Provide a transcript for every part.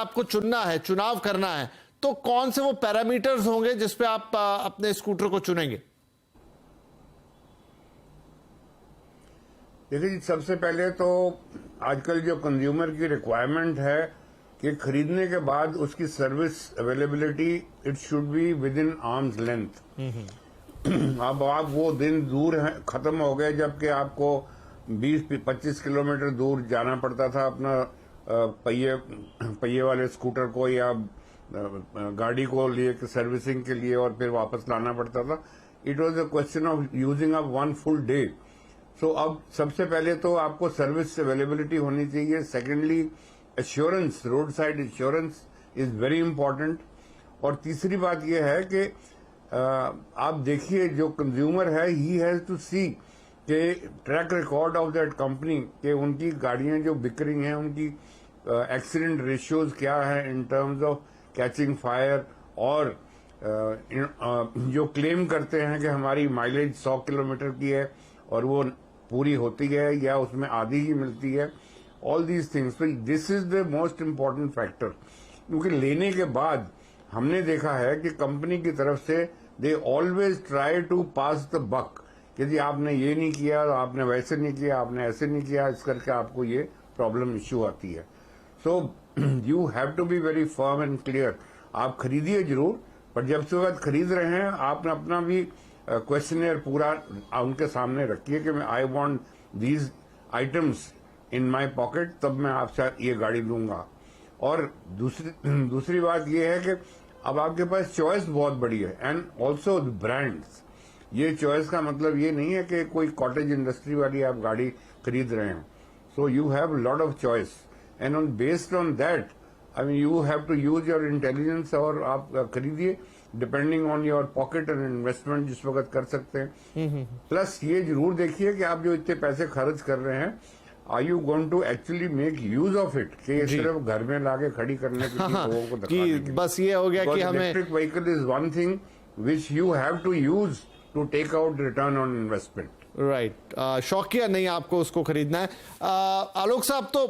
आपको चुनना है, चुनाव करना है, तो कौन से वो पैरामीटर्स होंगे जिसपे आप अपने स्कूटर को चुनेंगे? देखिए, सबसे पहले तो आजकल जो कंज्यूमर की रिक्वायरमेंट है कि खरीदने के बाद उसकी service availability it should be with in arms length. अब आप वो दिन दूर है, खत्म हो गए जबकि आपको 20-25 किलोमीटर दूर जाना पड़ता था अपना पहिए वाले स्कूटर को या गाड़ी को लिए सर्विसिंग के लिए और फिर वापस लाना पड़ता था। It was a question of using up 1 full day. So अब सबसे पहले तो आपको सर्विस अवेलेबिलिटी होनी चाहिए। Secondly, assurance, road side assurance is very important. और तीसरी बात यह है कि आप देखिए जो कंज्यूमर है ही हैज टू सी के track record of that company के उनकी गाड़ियां जो बिक रही हैं उनकी एक्सीडेंट रेशियोज क्या है in terms of catching fire, और जो क्लेम करते हैं कि हमारी माइलेज 100 किलोमीटर की है और वो पूरी होती है या उसमें आधी ही मिलती है। ऑल दीज थिंग्स, तो this is the most important factor. क्योंकि लेने के बाद हमने देखा है कि कंपनी की तरफ से they always try to pass the buck, कि जी आपने ये नहीं किया, आपने वैसे नहीं किया, आपने ऐसे नहीं किया, इस करके आपको ये प्रॉब्लम इश्यू आती है। So you have to be very firm and clear. आप खरीदिए जरूर, पर जब से वक्त खरीद रहे हैं आपने अपना भी क्वेश्चनर पूरा उनके सामने रखिए कि मैं I want these items in my pocket, तब मैं आपसे ये गाड़ी लूंगा। और दूसरी बात ये है कि अब आपके पास चॉइस बहुत बड़ी है एंड ऑल्सो ब्रांड्स। ये चॉइस का मतलब ये नहीं है कि कोई कॉटेज इंडस्ट्री वाली आप गाड़ी खरीद रहे हैं। So you have lot of choice and on based on that I mean you have to use your intelligence और आप खरीदिए depending on your pocket and investment जिस वक्त कर सकते हैं। प्लस ये जरूर देखिए कि आप जो इतने पैसे खर्च कर रहे हैं, are you going to actually make use of it, कि सिर्फ घर में लाके खड़ी करने के लिए लोगों को दिखाने के लिए। बस ये हो गया कि हमें electric vehicle is one thing which you have to use to take out return on investment. Right, शौकिया नहीं आपको उसको खरीदना है। आलोक साहब, तो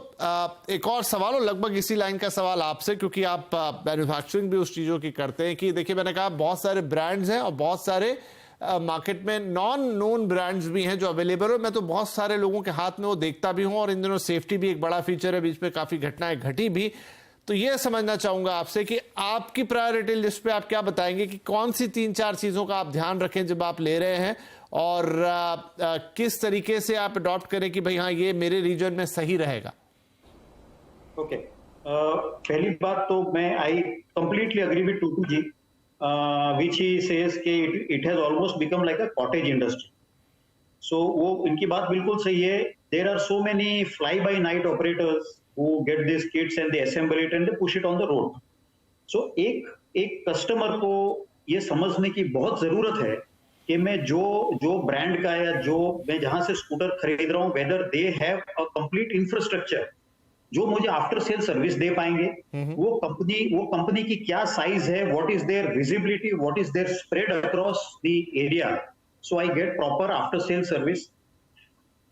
एक और सवाल, और लगभग इसी लाइन का सवाल आपसे, क्योंकि आप मैन्युफैक्चरिंग भी उस चीजों की करते हैं, कि देखिए मैंने कहा बहुत सारे ब्रांड्स हैं और बहुत सारे मार्केट में नॉन नोन ब्रांड्स भी हैं जो अवेलेबल है। मैं तो बहुत सारे लोगों के हाथ में वो देखता भी हूं, और इन दिनों सेफ्टी भी एक बड़ा फीचर है, बीच में काफी घटनाएं घटी भी। तो ये समझना चाहूंगा आपसे कि आपकी प्रायोरिटी लिस्ट पे आप क्या बताएंगे कि कौन सी 3-4 चीजों का आप ध्यान रखें जब आप ले रहे हैं, और किस तरीके से आप अडॉप्ट करें कि भाई हाँ ये मेरे रीजन में सही रहेगा। ओके, पहली बात तो मैं I completely agree with Tutu ji, which he says कि it has almost become like a cottage industry. So वो इनकी बात बिल्कुल सही है। There are so many fly-by-night operators who get these kits and they assemble it and they push it on the road. So एक customer को ये समझने की बहुत जरूरत है कि मैं जो ब्रांड का या जो मैं जहां से स्कूटर खरीद रहा हूँ, whether they have a complete infrastructure जो मुझे आफ्टर सेल सर्विस दे पाएंगे, वो कंपनी की क्या साइज है, what is their visibility, what is their spread across the area, so I get proper after sale service.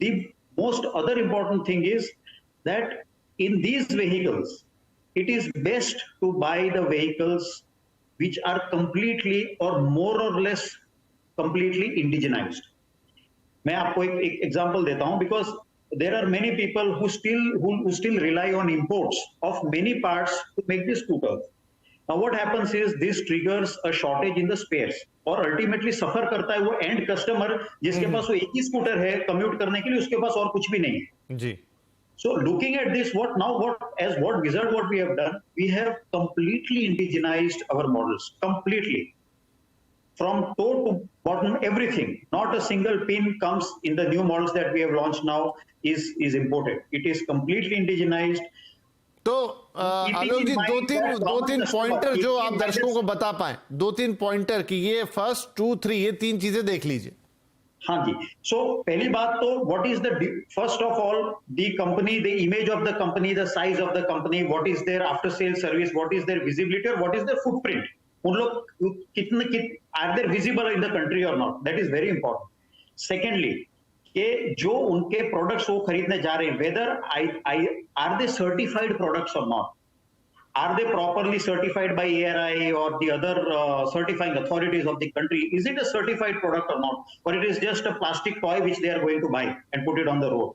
The most other important thing is that in these vehicles it is best to buy the vehicles which are completely or more or less completely indigenized. मैं आपको एक example देता हूं, because there are many people who still rely on imports of many parts to make the scooters. Now what happens is this triggers a shortage in the spares, और ultimately suffer करता है वो end customer जिसके पास वो एक ही scooter है commute करने के लिए, उसके पास और कुछ भी नहीं है जी। So looking at this, what we have done, we have completely indigenized our models, completely. From toe to bottom, everything. Not a single pin comes in the new models that we have launched now is imported. It is completely indigenized. तो आलोक जी, दो तीन pointer जो आप दर्शकों को बता पाए, 2-3 pointer कि ये फर्स्ट 2, 3 ये 3 चीजें देख लीजिए। हाँ जी, सो पहली बात तो what is the first of all the company, the image of the company, the size of the company, what is their after sale service, what is their visibility, और व्हाट इज देयर फुटप्रिंट। उन लोग कितने are there visible in the country और not, that is very important. Secondly, कि जो उनके products वो खरीदने जा रहे हैं, whether are they certified products और not. are they properly certified by ARI or the other certifying authorities of the country? Is it a certified product or not? Or it is just a plastic toy which they are going to buy and put it on the road?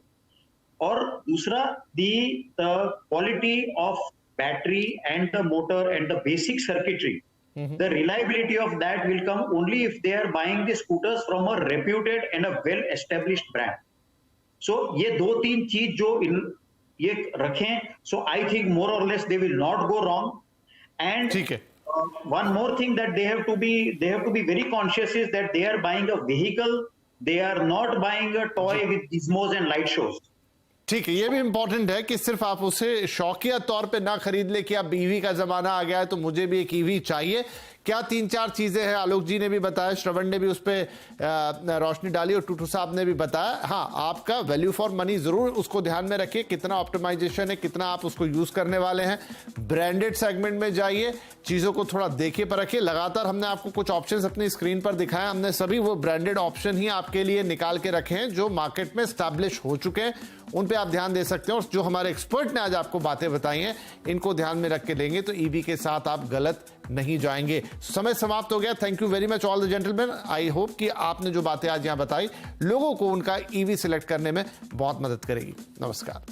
और दूसरा, the quality of battery and the motor and the basic circuitry, the reliability of that will come only if they are buying the scooters from a reputed and a well-established brand. So ये दो तीन चीज जो ये रखें, so I think more or less they will not go wrong. And ठीक है, one more thing that they have to be very conscious is that they are buying a vehicle, they are not buying a toy with gizmos and light shows. ठीक है, ये भी important है कि सिर्फ आप उसे शौकिया तौर पे ना खरीद ले कि अब ईवी का जमाना आ गया है तो मुझे भी एक ईवी चाहिए। क्या 3-4 चीजें हैं, आलोक जी ने भी बताया, श्रवण ने भी उस पर रोशनी डाली और टूटू साहब ने भी बताया। हाँ, आपका वैल्यू फॉर मनी जरूर उसको ध्यान में रखिए, कितना ऑप्टिमाइजेशन है, कितना आप उसको यूज करने वाले हैं। ब्रांडेड सेगमेंट में जाइए, चीजों को थोड़ा देखिए परखिए। लगातार हमने आपको कुछ ऑप्शंस अपनी स्क्रीन पर दिखाए, हमने सभी वो ब्रांडेड ऑप्शन ही आपके लिए निकाल के रखे हैं जो मार्केट में स्टैब्लिश हो चुके हैं, उन पे आप ध्यान दे सकते हैं। और जो हमारे एक्सपर्ट ने आज आपको बातें बताई हैं, इनको ध्यान में रख के लेंगे तो ईवी के साथ आप गलत नहीं जाएंगे। समय समाप्त हो गया। Thank you very much all the gentleman. I hope कि आपने जो बातें आज यहां बताई लोगों को उनका ईवी सिलेक्ट करने में बहुत मदद करेगी। नमस्कार।